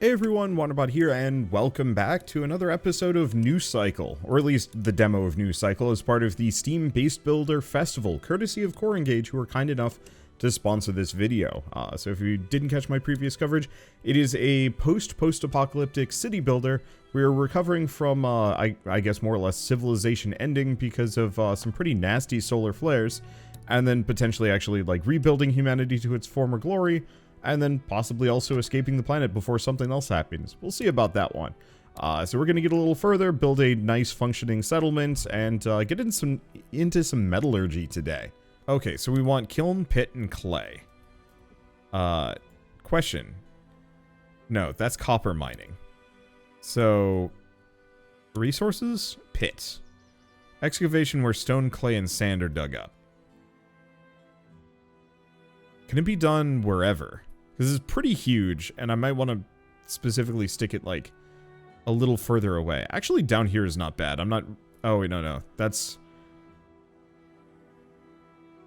Hey everyone, Wanderbot here, and welcome back to another episode of New Cycle, or at least the demo of New Cycle as part of the Steam Base Builder Festival, courtesy of Core Engage, who were kind enough to sponsor this video. So if you didn't catch my previous coverage, it is a post-apocalyptic city builder. We're recovering from, I guess more or less, civilization ending because of some pretty nasty solar flares, and then potentially actually like rebuilding humanity to its former glory, and then possibly also escaping the planet before something else happens. We'll see about that one. So we're going to get a little further, build a nice functioning settlement, and get into some metallurgy today. Okay, so we want kiln, pit, and clay. Question. No, that's copper mining. So, resources? Pit. Excavation where stone, clay, and sand are dug up. Can it be done wherever? This is pretty huge, and I might want to specifically stick it, like, a little further away. Actually, down here is not bad. I'm not... Oh, wait, no. That's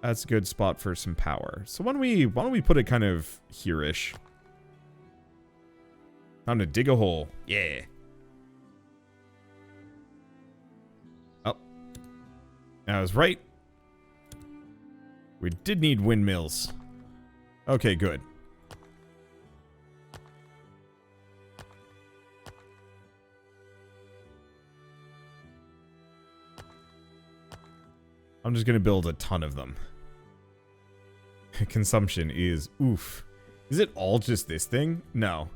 a good spot for some power. So why don't we put it kind of here-ish? Time to dig a hole. Yeah. Oh. I was right. We did need windmills. Okay, good. I'm just gonna build a ton of them. Consumption is oof. Is it all just this thing? No.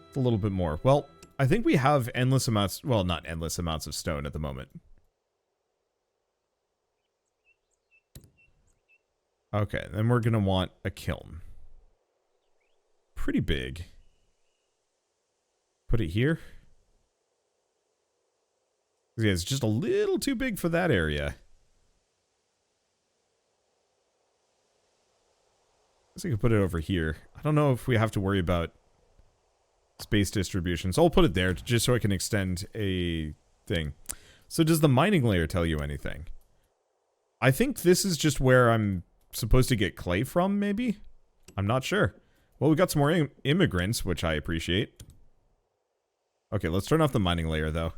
It's a little bit more. Well, I think we have endless amounts, well, not endless amounts of stone at the moment. Okay, then we're gonna want a kiln. Pretty big. Put it here. Yeah, it's just a little too big for that area. I could put it over here. I don't know if we have to worry about space distribution, so I'll put it there just so I can extend a thing. So does the mining layer tell you anything? I think this is just where I'm supposed to get clay from, maybe? I'm not sure. Well, we got some more immigrants, which I appreciate. Okay, let's turn off the mining layer, though.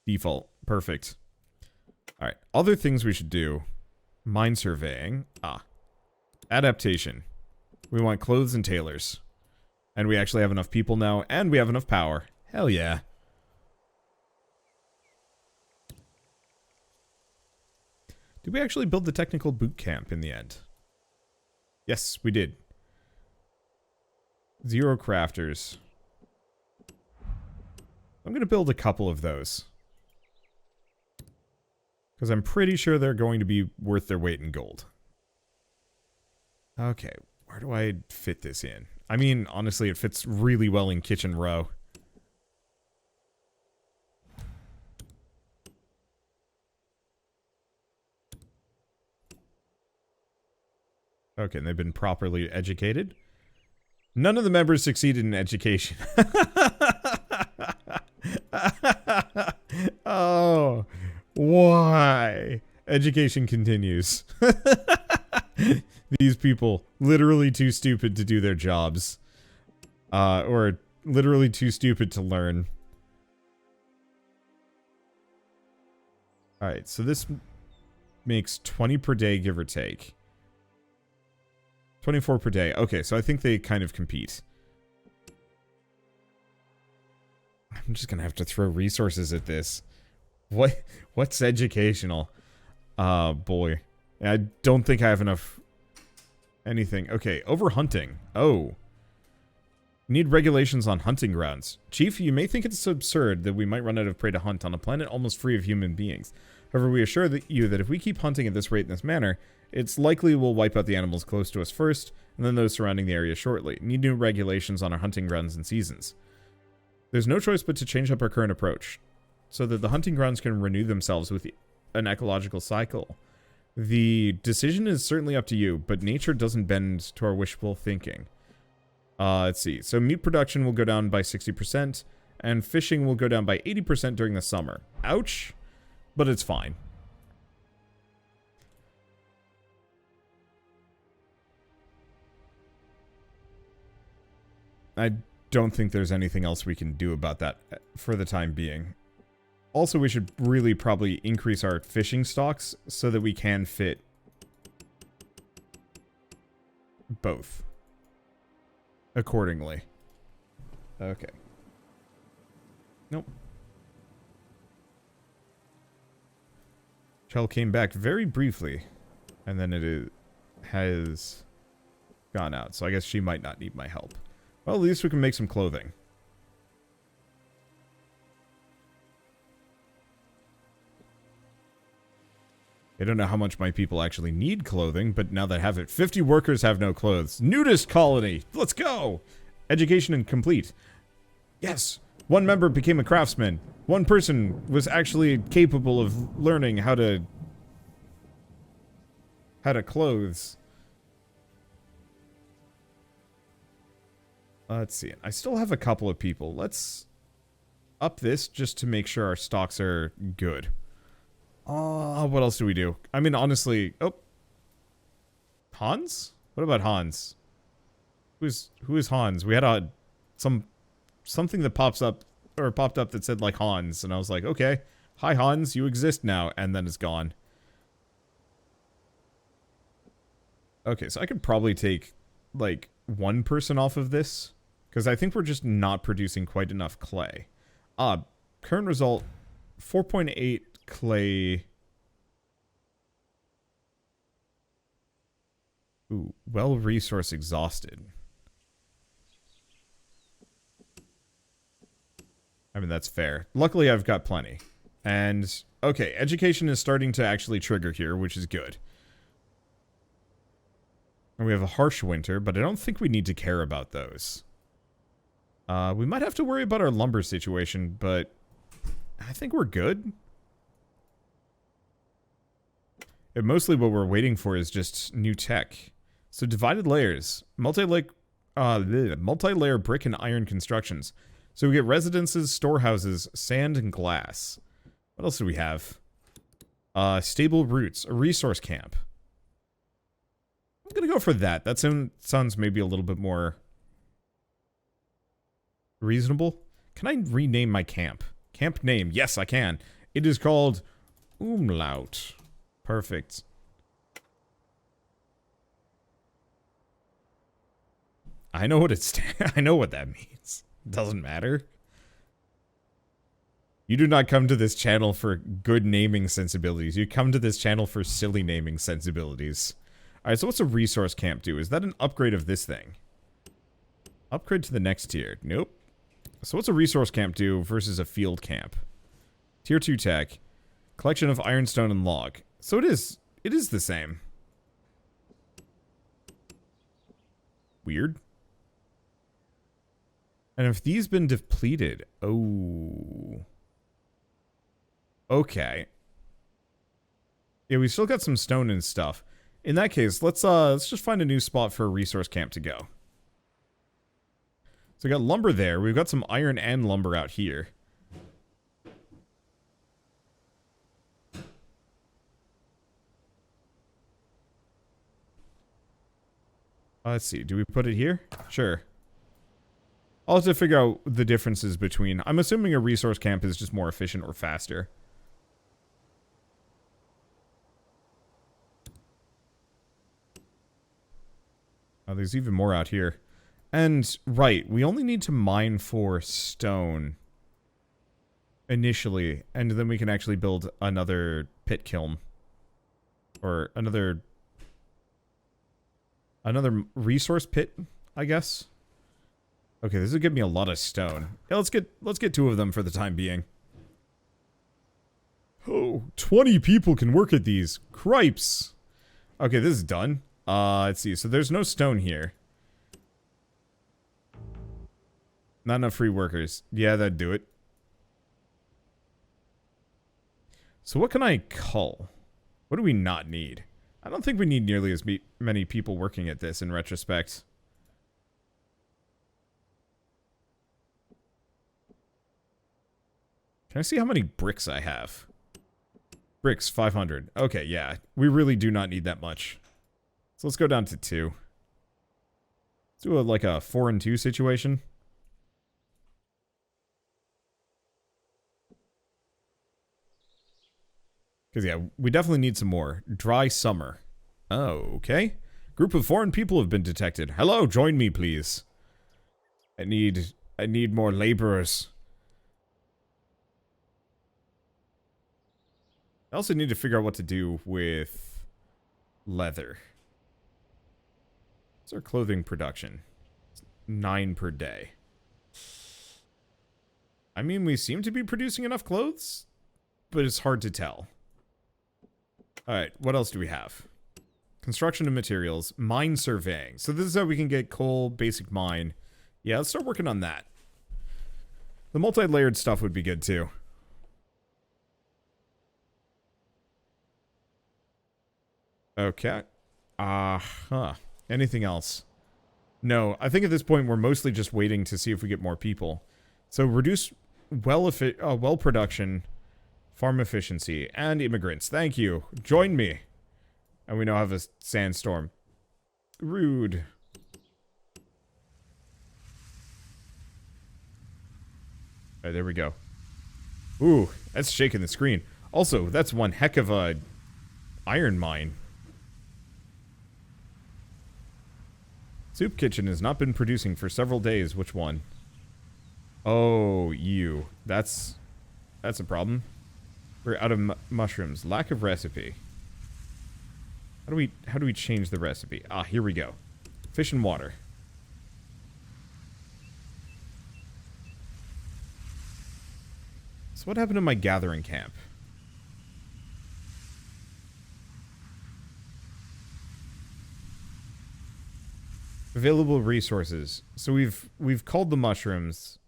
Default. Perfect. Alright, other things we should do. Mine surveying. Adaptation. We want clothes and tailors. And we actually have enough people now, and we have enough power. Hell yeah. Did we actually build the technical boot camp in the end? Yes, we did. 0 crafters. I'm going to build a couple of those. Because I'm pretty sure they're going to be worth their weight in gold. Okay, where do I fit this in? I mean, honestly, it fits really well in kitchen row. Okay, and they've been properly educated. None of the members succeeded in education. Oh, why? Education continues. These people, literally too stupid to do their jobs. Or literally too stupid to learn. Alright, so this makes 20 per day, give or take. 24 per day. Okay, so I think they kind of compete. I'm just gonna have to throw resources at this. What's educational? Boy. I don't think I have enough anything. Okay, over hunting. Oh. Need regulations on hunting grounds. Chief, you may think it's absurd that we might run out of prey to hunt on a planet almost free of human beings. However, we assure you that if we keep hunting at this rate in this manner, it's likely we'll wipe out the animals close to us first, and then those surrounding the area shortly. Need new regulations on our hunting grounds and seasons. There's no choice but to change up our current approach, so that the hunting grounds can renew themselves with an ecological cycle. The decision is certainly up to you, but nature doesn't bend to our wishful thinking. Let's see. So meat production will go down by 60%, and fishing will go down by 80% during the summer. Ouch, but it's fine. I don't think there's anything else we can do about that for the time being. Also, we should really probably increase our fishing stocks so that we can fit both accordingly. Okay. Nope. Chell came back very briefly, and then has gone out, so I guess she might not need my help. Well, at least we can make some clothing. I don't know how much my people actually need clothing, but now they have it. 50 workers have no clothes. Nudist colony! Let's go! Education incomplete. Yes! One member became a craftsman. One person was actually capable of learning how to clothes. Let's see. I still have a couple of people. Let's up this just to make sure our stocks are good. What else do we do? I mean, honestly... Oh. Hans? What about Hans? Who is Hans? We had something that popped up that said, like, Hans. And I was like, okay. Hi, Hans. You exist now. And then it's gone. Okay, so I could probably take, like, one person off of this. Because I think we're just not producing quite enough clay. Current result, 4.8 clay. Ooh, well resource exhausted. I mean, that's fair. Luckily, I've got plenty. And, okay, education is starting to actually trigger here, which is good. And we have a harsh winter, but I don't think we need to care about those. We might have to worry about our lumber situation, but I think we're good. And mostly what we're waiting for is just new tech. So divided layers. Multi-layer brick and iron constructions. So we get residences, storehouses, sand, and glass. What else do we have? Stable roots. A resource camp. I'm gonna go for that. That sounds maybe a little bit more reasonable. Can I rename my camp? Camp name. Yes, I can. It is called Umlaut. Perfect. I know what I know what that means. It doesn't matter. You do not come to this channel for good naming sensibilities. You come to this channel for silly naming sensibilities. Alright, so what's a resource camp do? Is that an upgrade of this thing? Upgrade to the next tier. Nope. So what's a resource camp do versus a field camp? Tier 2 tech. Collection of ironstone and log. So it is the same. Weird. And if these been depleted, oh. Okay. Yeah, we still got some stone and stuff. In that case, let's just find a new spot for a resource camp to go. So we got lumber there. We've got some iron and lumber out here. Let's see. Do we put it here? Sure. I'll have to figure out the differences between... I'm assuming a resource camp is just more efficient or faster. Oh, there's even more out here. And, right, we only need to mine for stone initially, and then we can actually build another pit kiln. Or another resource pit, I guess. Okay, this will give me a lot of stone. Yeah, let's get 2 of them for the time being. Oh, 20 people can work at these. Cripes. Okay, this is done. Let's see. So there's no stone here. Not enough free workers. Yeah, that'd do it. So what can I cull? What do we not need? I don't think we need nearly as many people working at this in retrospect. Can I see how many bricks I have? Bricks, 500. Okay, yeah. We really do not need that much. So let's go down to 2. Let's do like a 4 and 2 situation. Because, yeah, we definitely need some more. Dry summer. Oh, okay. Group of foreign people have been detected. Hello, join me, please. I need more laborers. I also need to figure out what to do with leather. What's our clothing production? It's 9 per day. I mean, we seem to be producing enough clothes, but it's hard to tell. Alright, what else do we have? Construction and materials, mine surveying. So this is how we can get coal, basic mine. Yeah, let's start working on that. The multi-layered stuff would be good too. Okay. Anything else? No, I think at this point we're mostly just waiting to see if we get more people. So reduce well production, farm efficiency, and immigrants. Thank you. Join me. And we now have a sandstorm. Rude. Alright, there we go. Ooh, that's shaking the screen. Also, that's one heck of a iron mine. Soup kitchen has not been producing for several days. Which one? Oh, you. That's a problem. We're out of mushrooms. Lack of recipe. How do we change the recipe? Ah, here we go. Fish and water. So what happened to my gathering camp? Available resources. So we've culled the mushrooms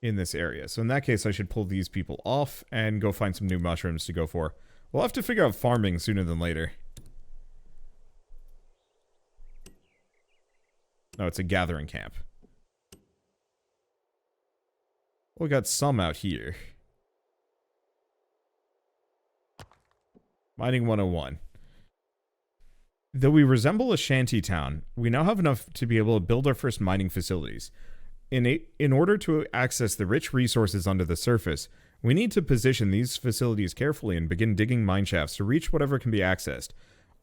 in this area. So in that case, I should pull these people off and go find some new mushrooms to go for. We'll have to figure out farming sooner than later. No, it's a gathering camp. We got some out here. Mining 101. Though we resemble a shanty town, we now have enough to be able to build our first mining facilities. In order to access the rich resources under the surface, we need to position these facilities carefully and begin digging mine shafts to reach whatever can be accessed.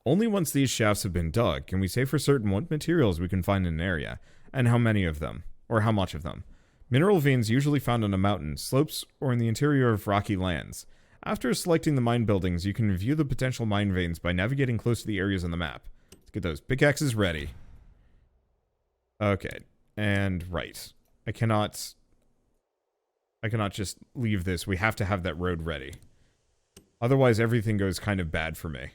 Only once these shafts have been dug can we say for certain what materials we can find in an area, and how many of them, or how much of them. Mineral veins usually found on a mountain, slopes, or in the interior of rocky lands. After selecting the mine buildings, you can view the potential mine veins by navigating close to the areas on the map. Let's get those pickaxes ready. Okay, and right. I cannot just leave this. We have to have that road ready. Otherwise, everything goes kind of bad for me.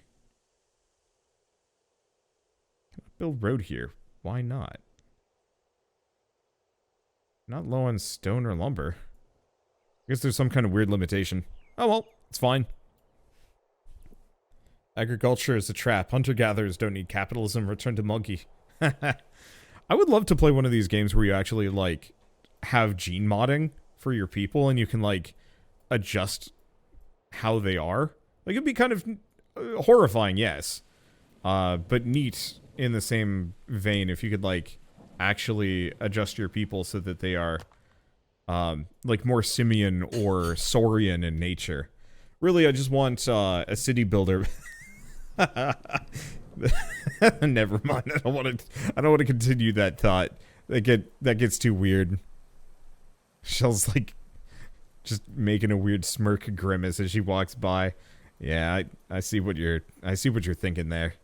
Build road here. Why not? Not low on stone or lumber. I guess there's some kind of weird limitation. Oh well, it's fine. Agriculture is a trap. Hunter-gatherers don't need capitalism. Return to monkey. I would love to play one of these games where you actually, like, have gene modding for your people and you can, like, adjust how they are. Like, it'd be kind of horrifying, yes. But neat in the same vein if you could, like, actually adjust your people so that they are, like, more simian or saurian in nature. Really, I just want a city builder. Never mind. I don't want to continue that thought. That gets too weird. Shell's like just making a weird smirk grimace as she walks by. Yeah, I see what you're thinking there.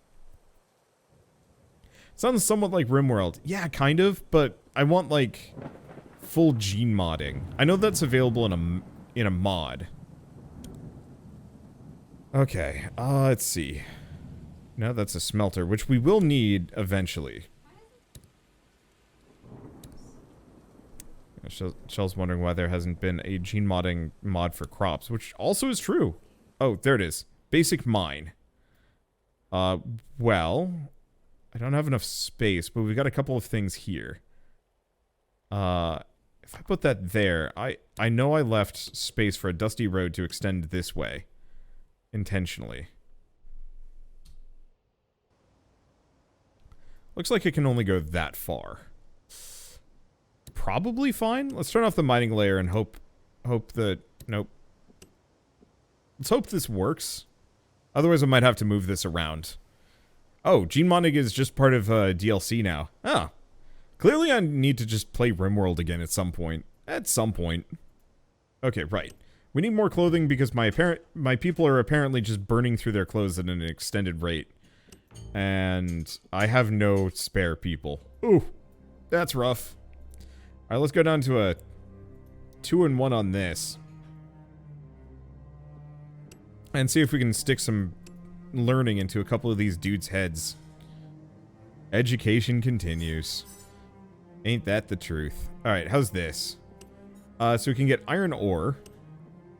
Sounds somewhat like RimWorld. Yeah, kind of, but I want like full gene modding. I know that's available in a mod. Okay, let's see. Now that's a smelter, which we will need eventually. Shell's wondering why there hasn't been a gene modding mod for crops, which also is true. Oh, there it is. Basic mine. Well, I don't have enough space, but we've got a couple of things here. If I put that there, I know I left space for a dusty road to extend this way. Intentionally. Looks like it can only go that far. Probably fine. Let's turn off the mining layer and hope that... Nope. Let's hope this works. Otherwise, I might have to move this around. Oh, gene modding is just part of DLC now. Ah. Clearly, I need to just play RimWorld again at some point. At some point. Okay, right. We need more clothing because my people are apparently just burning through their clothes at an extended rate. And I have no spare people. Ooh, that's rough. Alright, let's go down to a 2-and-1 on this. And see if we can stick some learning into a couple of these dudes' heads. Education continues. Ain't that the truth? Alright, how's this? So we can get iron ore,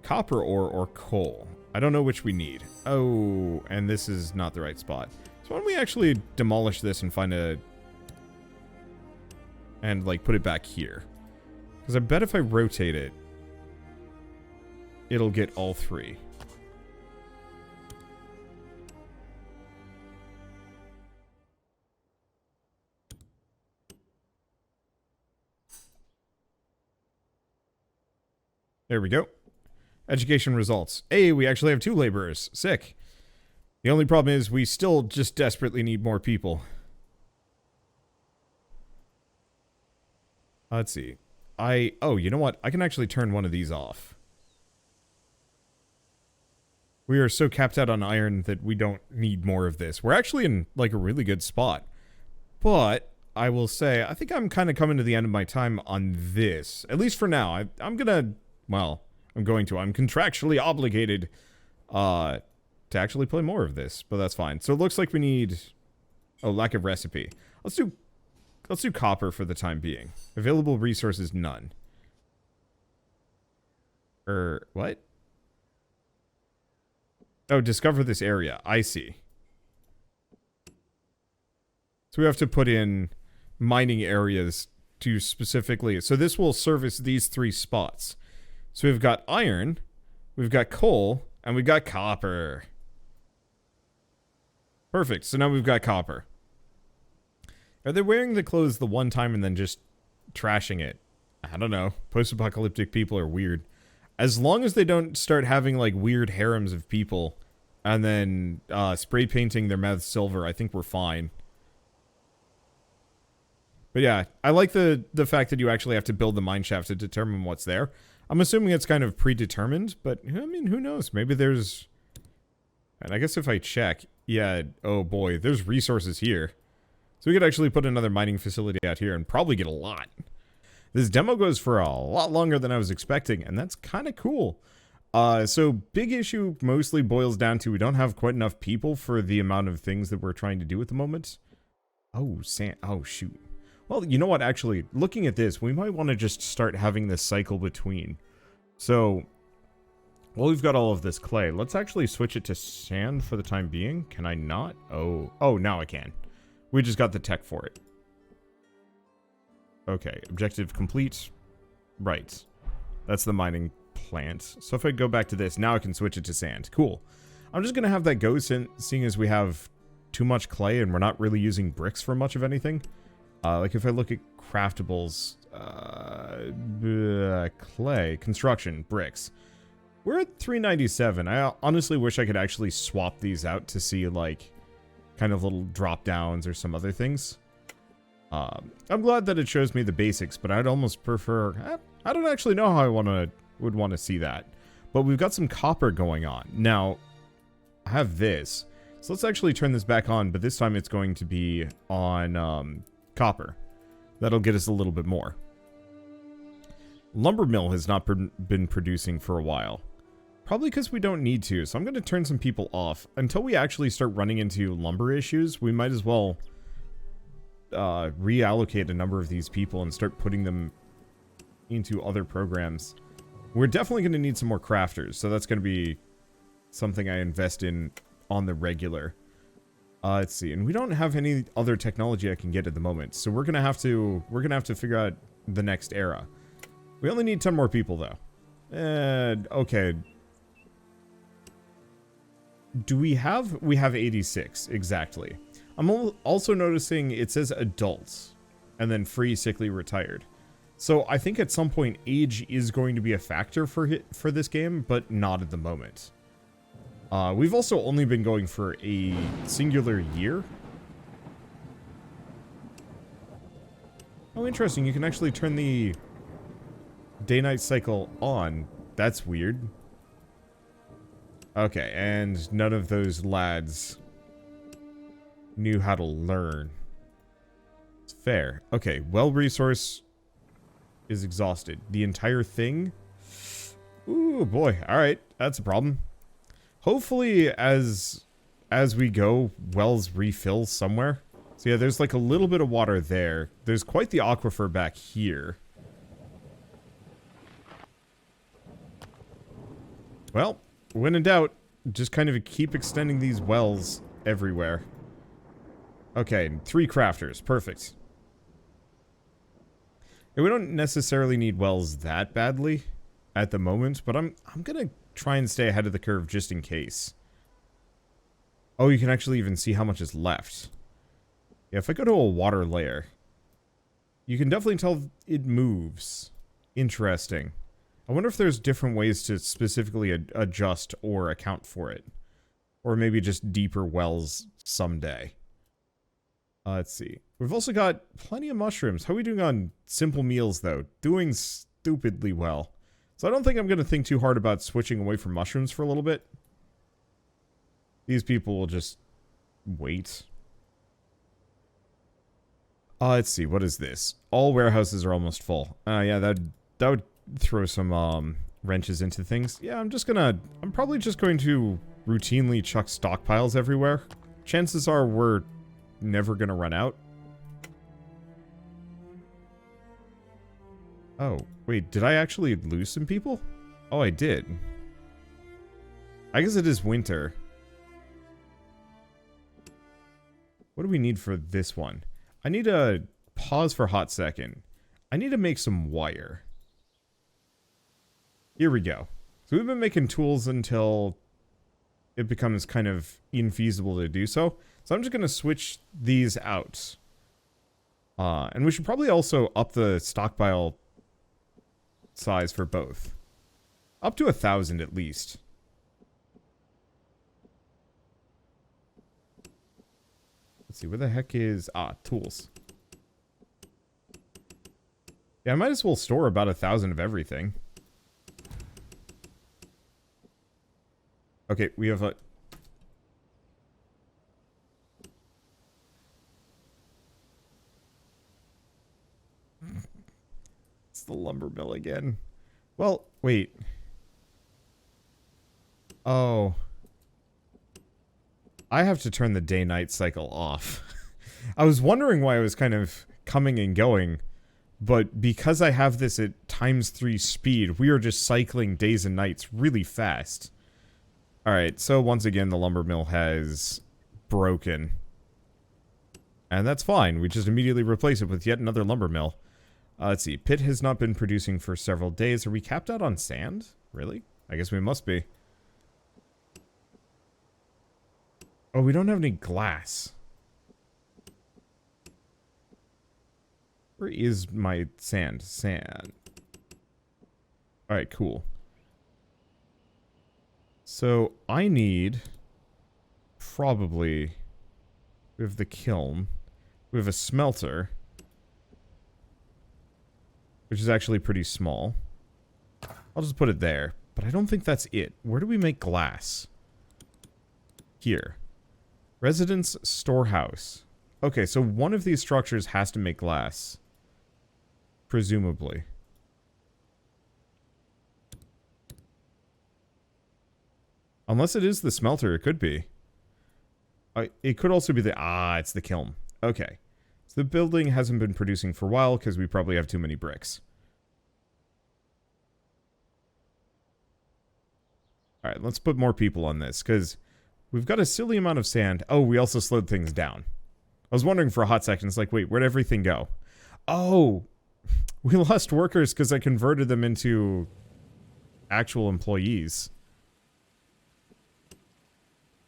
copper ore, or coal. I don't know which we need. Oh, and this is not the right spot. So why don't we actually demolish this and find a... and, like, put it back here. Because I bet if I rotate it, it'll get all three. There we go. Education results. Hey, we actually have 2 laborers. Sick. The only problem is we still just desperately need more people. Let's see. Oh, you know what? I can actually turn one of these off. We are so capped out on iron that we don't need more of this. We're actually in, like, a really good spot. But I will say, I think I'm kind of coming to the end of my time on this. At least for now. I'm gonna... Well, I'm contractually obligated to actually play more of this, but that's fine. So it looks like we need... Oh, lack of recipe. Let's do copper for the time being. Available resources, none. What? Oh, discover this area. I see. So we have to put in mining areas to specifically... So this will service these 3 spots. So we've got iron, we've got coal, and we've got copper. Perfect. So now we've got copper. Are they wearing the clothes the one time and then just trashing it? I don't know. Post-apocalyptic people are weird. As long as they don't start having, like, weird harems of people and then spray painting their mouths silver, I think we're fine. But yeah, I like the fact that you actually have to build the mine shaft to determine what's there. I'm assuming it's kind of predetermined, but, I mean, who knows? Maybe there's... And I guess if I check... Yeah, oh boy, there's resources here. So we could actually put another mining facility out here and probably get a lot. This demo goes for a lot longer than I was expecting, and that's kind of cool. So big issue mostly boils down to we don't have quite enough people for the amount of things that we're trying to do at the moment. Oh, oh, shoot. Well, you know what, actually, looking at this, we might want to just start having this cycle between. So, well, we've got all of this clay. Let's actually switch it to sand for the time being. Can I not? Oh, now I can. We just got the tech for it. Okay, objective complete. Right. That's the mining plant. So if I go back to this, now I can switch it to sand. Cool. I'm just going to have that go, seeing as we have too much clay and we're not really using bricks for much of anything. Like if I look at craftables, clay, construction, bricks. We're at 397. I honestly wish I could actually swap these out to see like kind of little drop downs or some other things. I'm glad that it shows me the basics, but I'd almost prefer... I don't actually know how I would want to see that. But we've got some copper going on. Now, I have this. So let's actually turn this back on, but this time it's going to be on copper. That'll get us a little bit more. Lumber mill has not been producing for a while. Probably because we don't need to, so I'm going to turn some people off. Until we actually start running into lumber issues, we might as well reallocate a number of these people and start putting them into other programs. We're definitely going to need some more crafters, so that's going to be something I invest in on the regular. Let's see, and we don't have any other technology I can get at the moment, so we're gonna have to figure out the next era. We only need 10 more people though. Okay. Do we have 86 exactly. also noticing it says adults and then free, sickly, retired. So I think at some point age is going to be a factor for this game, but not at the moment. We've also only been going for a singular year. Oh, interesting. You can actually turn the day-night cycle on. That's weird. Okay, and none of those lads knew how to learn. It's fair. Okay, well resource is exhausted. The entire thing? Ooh, boy. Alright, that's a problem. Hopefully, as we go, wells refill somewhere. So yeah, there's like a little bit of water there. There's quite the aquifer back here. Well, when in doubt, just kind of keep extending these wells everywhere. Okay, 3 crafters. Perfect. And we don't necessarily need wells that badly at the moment, but I'm gonna try and stay ahead of the curve just in case. Oh, you can actually even see how much is left. Yeah, if I go to a water layer, you can definitely tell it moves. Interesting. I wonder if there's different ways to specifically adjust or account for it. Or maybe just deeper wells someday. Let's see. We've also got plenty of mushrooms. How are we doing on simple meals, though? Doing stupidly well. So I don't think I'm going to think too hard about switching away from mushrooms for a little bit. These people will just wait. Let's see. What is this? All warehouses are almost full. Yeah, that would throw some wrenches into things. Yeah, I'm probably just going to routinely chuck stockpiles everywhere. Chances are we're never gonna run out. Oh, wait, did I actually lose some people? Oh, I did. I guess it is winter. What do we need for this one? I need to pause for a hot second. I need to make some wire. Here we go. So we've been making tools until it becomes kind of infeasible to do so. So I'm just going to switch these out. And we should probably also up the stockpile size for both. Up to 1,000 at least. Let's see, where the heck is... tools. Yeah, I might as well store about 1,000 of everything. Okay, we have a... It's the lumber mill again. Well, wait. Oh. I have to turn the day-night cycle off. I was wondering why I was kind of coming and going, but because I have this at ×3 speed, we are just cycling days and nights really fast. Alright, so once again, the lumber mill has broken. And that's fine. We just immediately replace it with yet another lumber mill. Let's see. Pit has not been producing for several days. Are we capped out on sand? Really? I guess we must be. Oh, we don't have any glass. Where is my sand? Sand. Alright, cool. So, I need... probably... We have the kiln. We have a smelter. Which is actually pretty small. I'll just put it there. But I don't think that's it. Where do we make glass? Here. Residence storehouse. Okay, so one of these structures has to make glass. Presumably. Unless it is the smelter, it could be. It could also be the... it's the kiln. Okay. So the building hasn't been producing for a while because we probably have too many bricks. Alright, let's put more people on this because we've got a silly amount of sand. Oh, we also slowed things down. I was wondering for a hot second. It's like, wait, where'd everything go? Oh, we lost workers because I converted them into actual employees.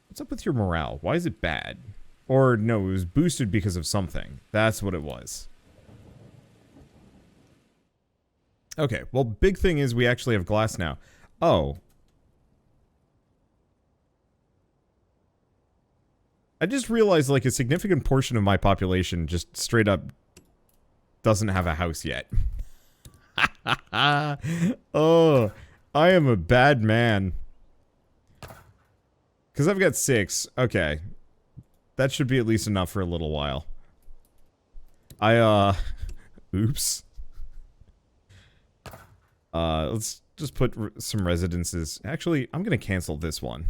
What's up with your morale? Why is it bad? Or no, it was boosted because of something. That's what it was. Okay, well, big thing is we actually have glass now. Oh. I just realized, like, a significant portion of my population just straight up doesn't have a house yet. Oh, I am a bad man. Because I've got 6. Okay. That should be at least enough for a little while. Oops. Let's just put some residences. Actually, I'm gonna cancel this one.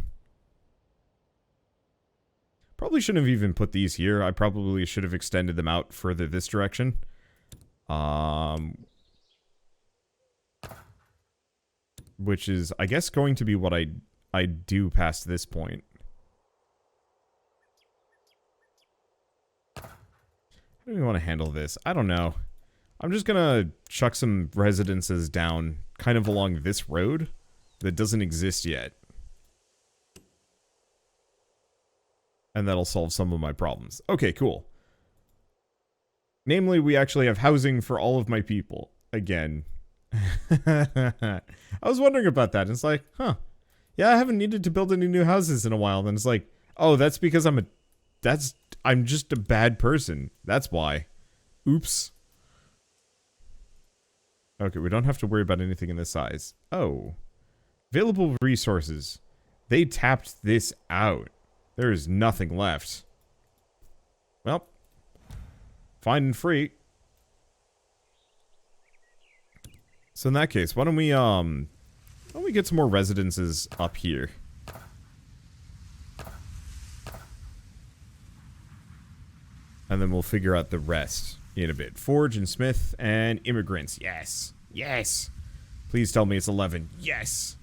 Probably shouldn't have even put these here. I probably should have extended them out further this direction. Which is, I guess, going to be what I do past this point. How do we want to handle this? I don't know. I'm just gonna chuck some residences down kind of along this road that doesn't exist yet. And that'll solve some of my problems. Okay, cool. Namely, we actually have housing for all of my people. Again. I was wondering about that. It's like, huh. Yeah, I haven't needed to build any new houses in a while. Then it's like, oh, that's because I'm just a bad person. That's why. Oops. Okay, we don't have to worry about anything in this size. Oh. Available resources. They tapped this out. There is nothing left. Well. Fine and free. So in that case, why don't we get some more residences up here? And then we'll figure out the rest in a bit. Forge and Smith and immigrants. Yes. Yes. Please tell me it's 11. Yes.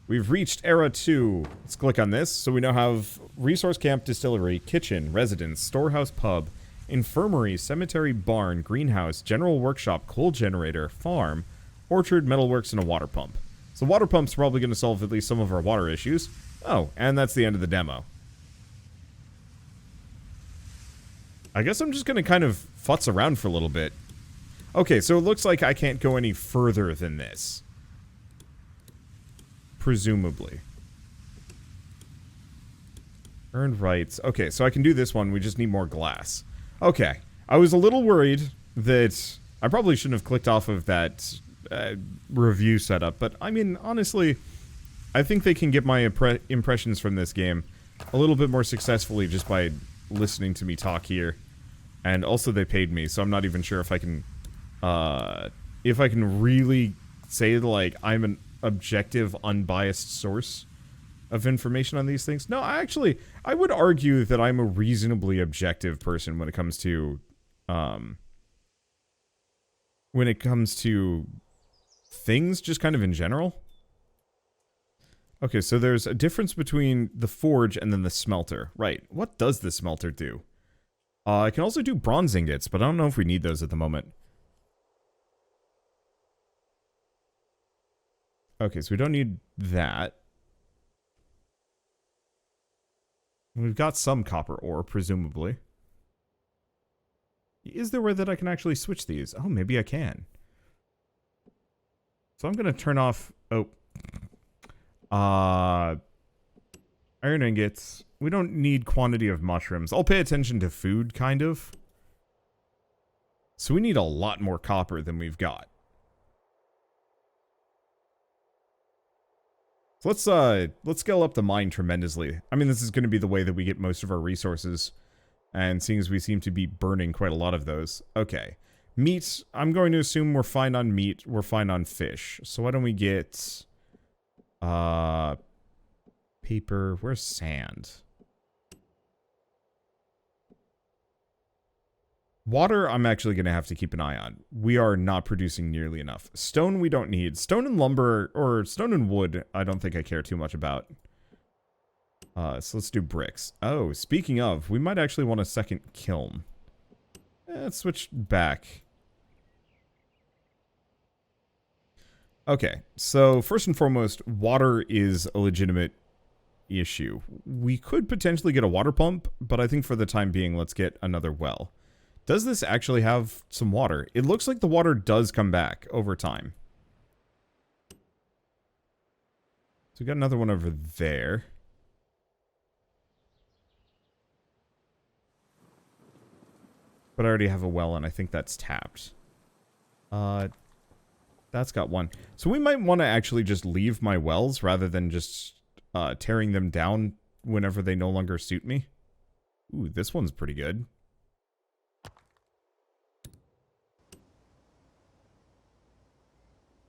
We've reached Era 2. Let's click on this. So we now have resource camp, distillery, kitchen, residence, storehouse, pub, infirmary, cemetery, barn, greenhouse, general workshop, coal generator, farm, orchard, metalworks, and a water pump. So water pump's probably going to solve at least some of our water issues. Oh, and that's the end of the demo. I guess I'm just going to kind of futz around for a little bit. Okay, so it looks like I can't go any further than this. Presumably. Earned rights. Okay, so I can do this one. We just need more glass. Okay. I was a little worried that I probably shouldn't have clicked off of that review setup, but I mean, honestly, I think they can get my impressions from this game a little bit more successfully just by listening to me talk here. And also they paid me, so I'm not even sure if I can really say, like, I'm an objective, unbiased source of information on these things. No, I would argue that I'm a reasonably objective person when it comes to things just kind of in general. Okay, so there's a difference between the forge and then the smelter. Right. What does the smelter do? I can also do bronze ingots, but I don't know if we need those at the moment. Okay, so we don't need that. We've got some copper ore, presumably. Is there a way that I can actually switch these? Oh, maybe I can. So I'm going to turn off... Oh. Iron ingots. We don't need quantity of mushrooms. I'll pay attention to food, kind of. So we need a lot more copper than we've got. So let's scale up the mine tremendously. I mean, this is going to be the way that we get most of our resources. And seeing as we seem to be burning quite a lot of those. Okay. Meat, I'm going to assume we're fine on meat. We're fine on fish. So why don't we get... paper. Where's sand? Water, I'm actually going to have to keep an eye on. We are not producing nearly enough. Stone, we don't need. Stone and lumber, or stone and wood, I don't think I care too much about. So let's do bricks. Oh, speaking of, we might actually want a second kiln. Let's switch back. Okay, so first and foremost, water is a legitimate issue. We could potentially get a water pump, but I think for the time being, let's get another well. Does this actually have some water? It looks like the water does come back over time. So we got another one over there. But I already have a well, and I think that's tapped. That's got one. So we might want to actually just leave my wells rather than just tearing them down whenever they no longer suit me. Ooh, this one's pretty good.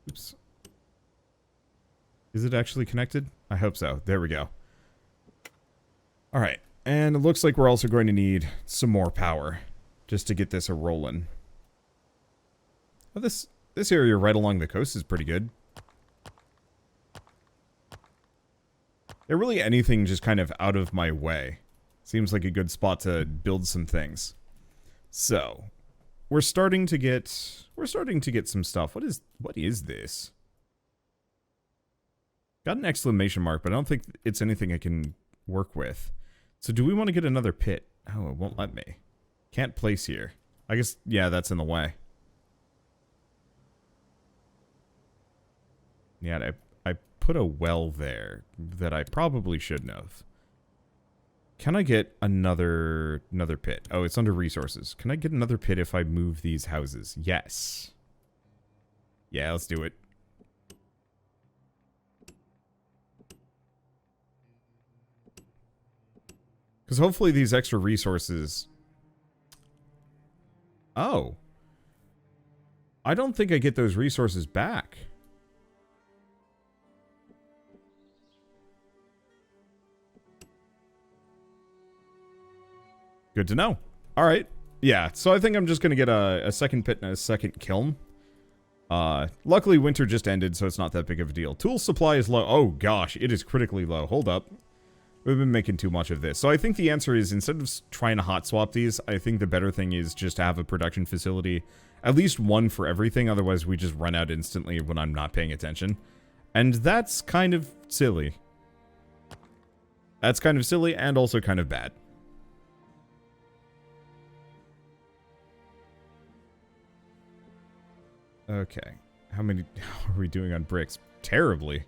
Oops. Is it actually connected? I hope so. There we go. Alright. And it looks like we're also going to need some more power just to get this a-rolling. Oh, this area right along the coast is pretty good. Yeah, really anything just kind of out of my way. Seems like a good spot to build some things. So, we're starting to get some stuff. What is this? Got an exclamation mark, but I don't think it's anything I can work with. So do we want to get another pit? Oh, it won't let me. Can't place here. I guess, yeah, that's in the way. Yeah, I put a well there that I probably shouldn't have. Can I get another pit? Oh, it's under resources. Can I get another pit if I move these houses? Yes. Yeah, let's do it. Because hopefully these extra resources... Oh. I don't think I get those resources back. Good to know. Alright. Yeah, so I think I'm just going to get a second pit and a second kiln. Luckily, winter just ended, so it's not that big of a deal. Tool supply is low. Oh, gosh, it is critically low. Hold up. We've been making too much of this. So I think the answer is, instead of trying to hot swap these, I think the better thing is just to have a production facility. At least one for everything, otherwise we just run out instantly when I'm not paying attention. And that's kind of silly. That's kind of silly and also kind of bad. Okay. How many are we doing on bricks? Terribly.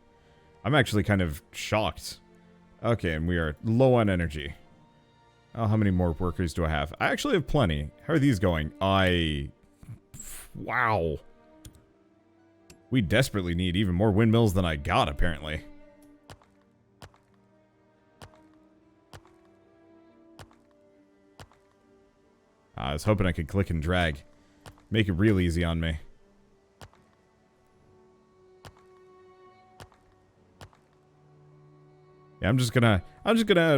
I'm actually kind of shocked. Okay, and we are low on energy. Oh, how many more workers do I have? I actually have plenty. How are these going? Wow. We desperately need even more windmills than I got, apparently. I was hoping I could click and drag. Make it real easy on me. Yeah, I'm just gonna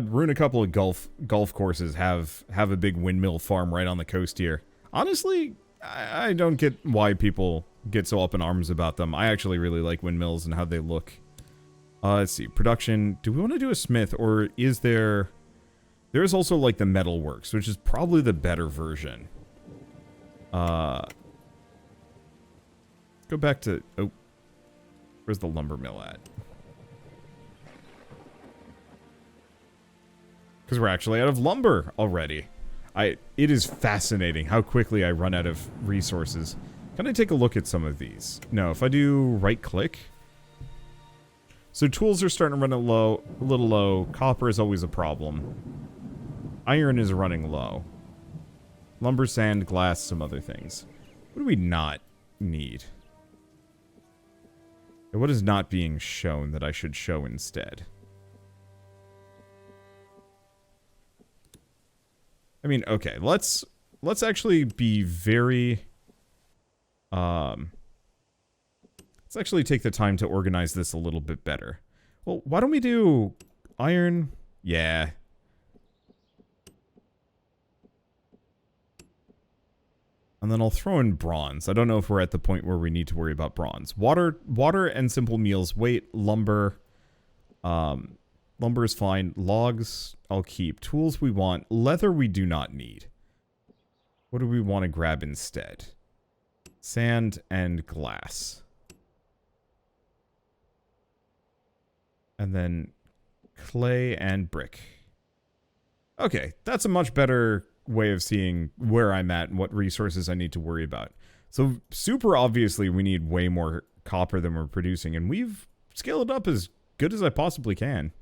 ruin a couple of golf courses, have a big windmill farm right on the coast here. Honestly, I don't get why people get so up in arms about them. I actually really like windmills and how they look. Let's see, production. Do we want to do a smith, or is there... There's also like the metal works, which is probably the better version. Go back to... Oh. Where's the lumber mill at? Because we're actually out of lumber already. It is fascinating how quickly I run out of resources. Can I take a look at some of these? No, if I do right click. So tools are starting to run a little low. Copper is always a problem. Iron is running low. Lumber, sand, glass, some other things. What do we not need? And what is not being shown that I should show instead? I mean, okay, let's actually be very, let's actually take the time to organize this a little bit better. Well, why don't we do iron? Yeah. And then I'll throw in bronze. I don't know if we're at the point where we need to worry about bronze. Water and simple meals. Wait, lumber. Lumber is fine. Logs, I'll keep. Tools we want. Leather we do not need. What do we want to grab instead? Sand and glass. And then clay and brick. Okay, that's a much better way of seeing where I'm at and what resources I need to worry about. So super obviously we need way more copper than we're producing, and we've scaled it up as good as I possibly can.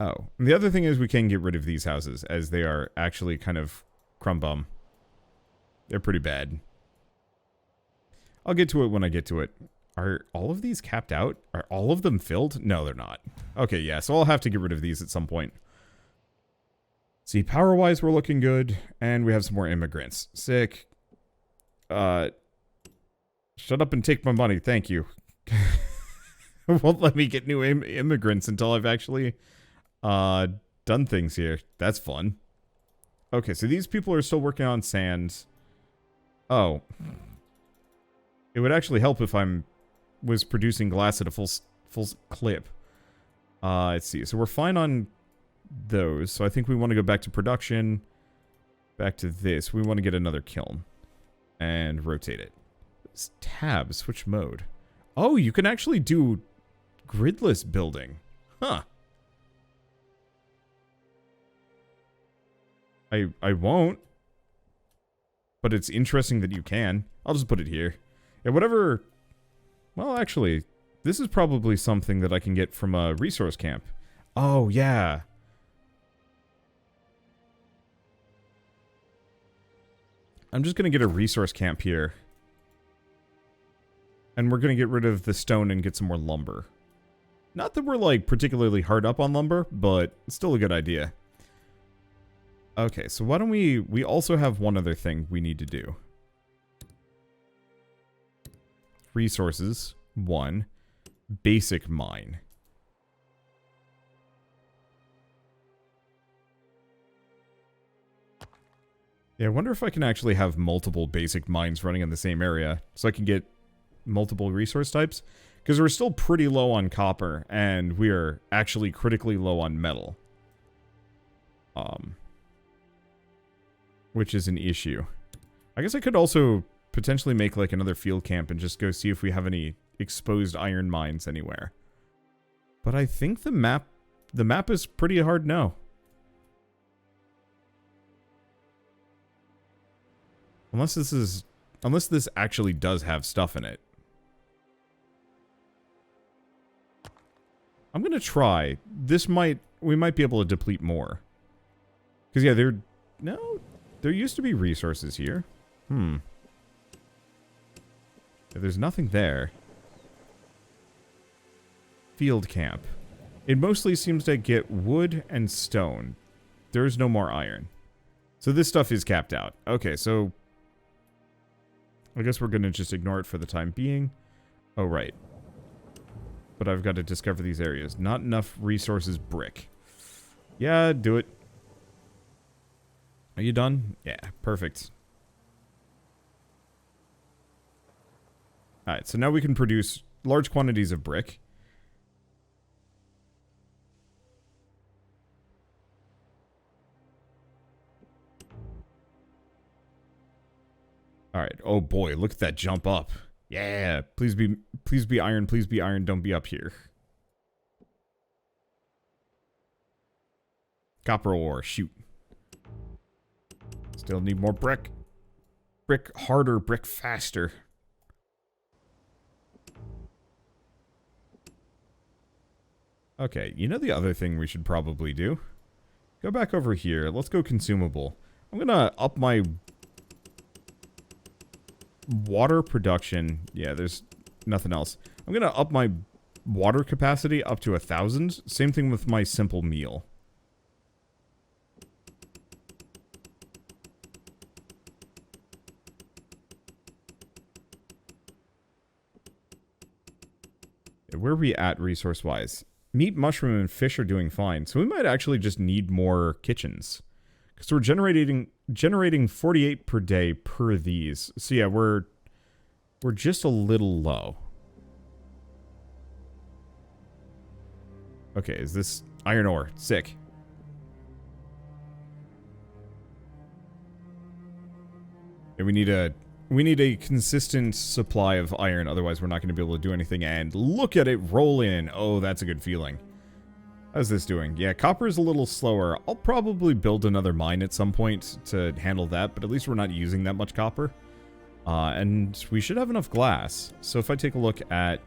Oh, and the other thing is we can get rid of these houses, as they are actually kind of crumb bum. They're pretty bad. I'll get to it when I get to it. Are all of these capped out? Are all of them filled? No, they're not. Okay, yeah, so I'll have to get rid of these at some point. See, power-wise, we're looking good, and we have some more immigrants. Sick. Shut up and take my money, thank you. Won't let me get new immigrants until I've actually done things here. That's fun. Okay, so these people are still working on sand. Oh. It would actually help if was producing glass at a full clip. Let's see. So we're fine on those. So I think we want to go back to production. Back to this. We want to get another kiln. And rotate it. Tab. Switch mode. Oh, you can actually do gridless building. Huh. I won't. But it's interesting that you can. I'll just put it here. Yeah, whatever... Well, actually, this is probably something that I can get from a resource camp. Oh, yeah. I'm just going to get a resource camp here. And we're going to get rid of the stone and get some more lumber. Not that we're, like, particularly hard up on lumber, but it's still a good idea. Okay, so why don't we also have one other thing we need to do. Resources, 1. Basic mine. Yeah, I wonder if I can actually have multiple basic mines running in the same area, so I can get multiple resource types. Because we're still pretty low on copper, and we are actually critically low on metal. Which is an issue. I guess I could also potentially make like another field camp and just go see if we have any exposed iron mines anywhere. But I think the map is pretty hard no. Unless this actually does have stuff in it. I'm gonna try. We might be able to deplete more. Because yeah, there used to be resources here. There's nothing there. Field camp. It mostly seems to get wood and stone. There's no more iron. So this stuff is capped out. Okay, so I guess we're going to just ignore it for the time being. Oh, right. But I've got to discover these areas. Not enough resources brick. Yeah, do it. Are you done? Yeah, perfect. Alright, so now we can produce large quantities of brick. Alright, oh boy, look at that jump up. Yeah, please be iron, don't be up here. Copper ore, shoot. Still need more brick. Brick harder, brick faster. Okay, you know the other thing we should probably do? Go back over here. Let's go consumable. I'm gonna up my water production. Yeah, there's nothing else. I'm gonna up my water capacity up to 1,000. Same thing with my simple meal. Where are we at resource-wise? Meat, mushroom, and fish are doing fine. So we might actually just need more kitchens. Because we're generating 48 per day per these. So yeah, we're just a little low. Okay, is this iron ore? Sick. And we need a We need a consistent supply of iron, otherwise we're not going to be able to do anything. And look at it roll in. Oh, that's a good feeling. How's this doing? Yeah, copper is a little slower. I'll probably build another mine at some point to handle that, but at least we're not using that much copper. And we should have enough glass. So if I take a look at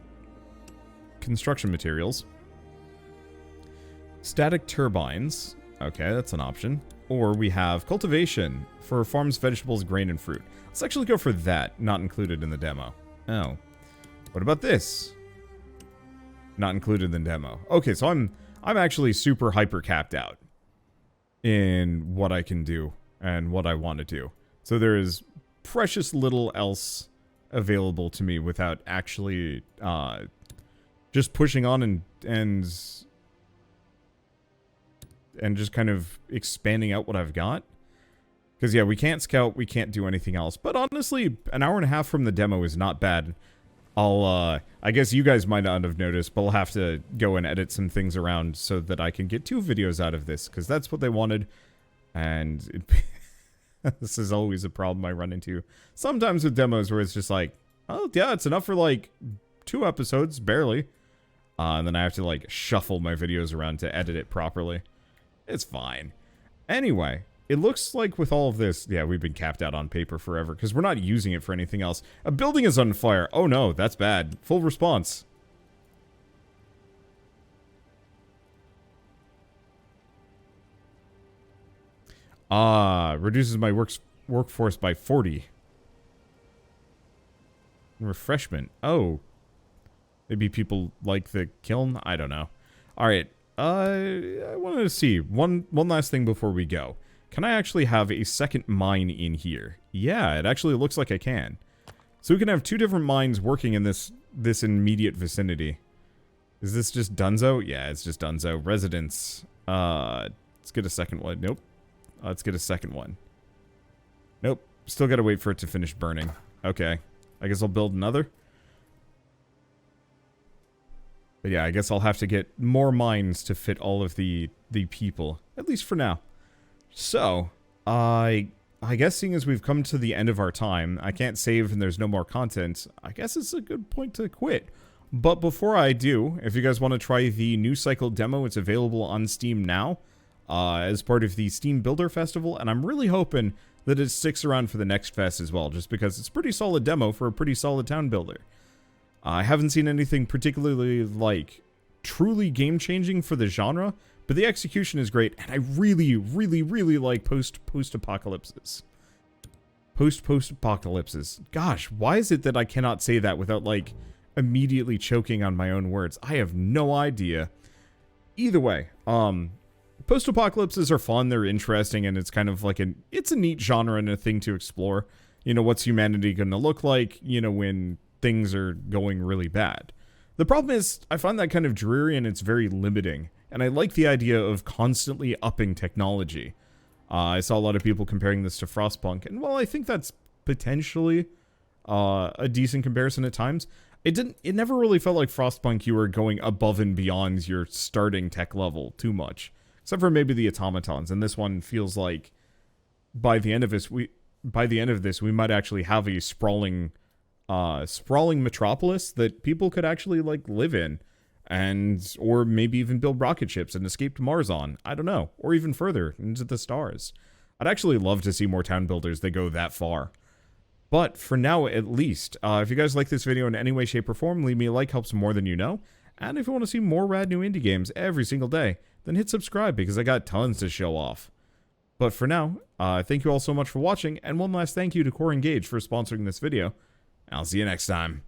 construction materials, static turbines. Okay, that's an option. Or we have cultivation for farms, vegetables, grain, and fruit. Let's actually go for that, not included in the demo. Oh. What about this? Not included in the demo. Okay, so I'm actually super hyper capped out in what I can do and what I want to do. So there is precious little else available to me without actually just pushing on and just kind of expanding out what I've got. Because, yeah, we can't scout, we can't do anything else. But honestly, an hour and a half from the demo is not bad. I guess you guys might not have noticed, but I'll have to go and edit some things around so that I can get 2 videos out of this. Because that's what they wanted. And this is always a problem I run into. Sometimes with demos where it's just like, oh, yeah, it's enough for, like, 2 episodes, barely. And then I have to, like, shuffle my videos around to edit it properly. It's fine. Anyway, it looks like with all of this, yeah, we've been capped out on paper forever because we're not using it for anything else. A building is on fire. Oh no, that's bad. Full response. Reduces my workforce by 40. Refreshment. Oh. Maybe people like the kiln? I don't know. Alright. I wanted to see one last thing before we go. Can I actually have a second mine in here? Yeah, it actually looks like I can. So we can have 2 different mines working in this immediate vicinity. Is this just Dunzo? Yeah, it's just Dunzo. Residence. Let's get a second one. Nope. Let's get a second one. Nope. Still gotta wait for it to finish burning. Okay. I guess I'll build another. But yeah, I guess I'll have to get more mines to fit all of the people. At least for now. So, I guess seeing as we've come to the end of our time, I can't save and there's no more content, I guess it's a good point to quit. But before I do, if you guys want to try the New Cycle demo, it's available on Steam now, as part of the Steam Builder Festival, and I'm really hoping that it sticks around for the next fest as well, just because it's a pretty solid demo for a pretty solid town builder. I haven't seen anything particularly, like, truly game-changing for the genre, but the execution is great, and I really, really, really like post-apocalypses. Post-apocalypses. Gosh, why is it that I cannot say that without, like, immediately choking on my own words? I have no idea. Either way, post-apocalypses are fun, they're interesting, and it's kind of like it's a neat genre and a thing to explore. You know, what's humanity gonna look like, you know, when things are going really bad. The problem is, I find that kind of dreary and it's very limiting. And I like the idea of constantly upping technology. I saw a lot of people comparing this to Frostpunk, and while I think that's potentially a decent comparison at times, it never really felt like Frostpunk you were going above and beyond your starting tech level too much. Except for maybe the automatons, and this one feels like by the end of this we might actually have a sprawling metropolis that people could actually, like, live in. Or maybe even build rocket ships and escape to Mars on. I don't know. Or even further, into the stars. I'd actually love to see more town builders that go that far. But for now, at least, if you guys like this video in any way, shape, or form, leave me a like, helps more than you know. And if you want to see more rad new indie games every single day, then hit subscribe because I got tons to show off. But for now, thank you all so much for watching, and one last thank you to Core Engage for sponsoring this video. I'll see you next time.